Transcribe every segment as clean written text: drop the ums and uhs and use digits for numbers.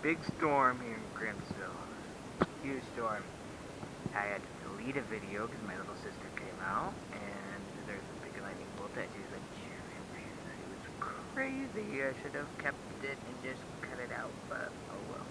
Big storm here in Grimsville. Huge storm. I had to delete a video because my little sister came out, and there's a big lightning bolt that just like, it was crazy. I should have kept it and just cut it out, but oh well.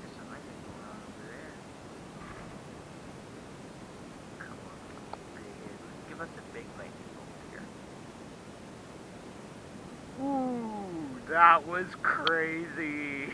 There's some lightning going on over there. Come on, give us a big lightning bolt here. Ooh, that was crazy.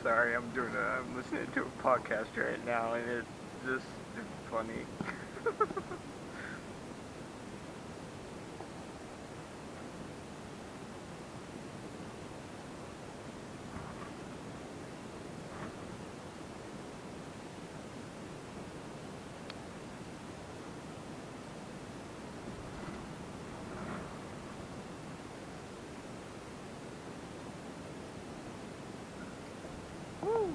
Sorry, I'm listening to a podcast right now, and it's funny. Woo!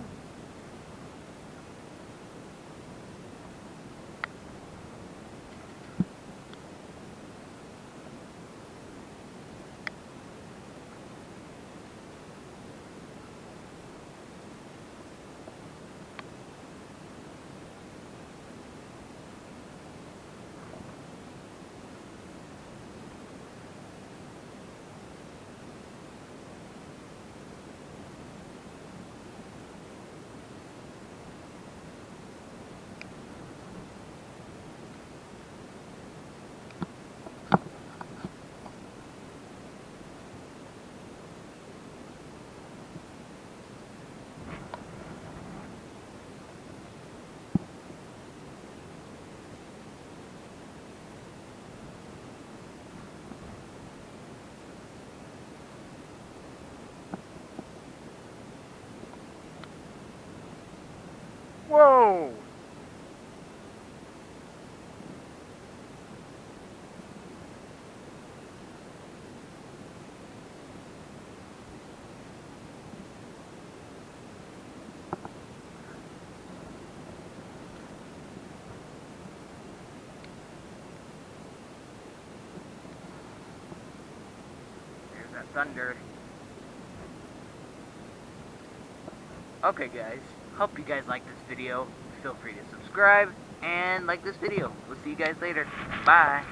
Whoa! thunder. Okay guys, hope you guys like this video. Feel free to subscribe and like this video. We'll see you guys later. Bye.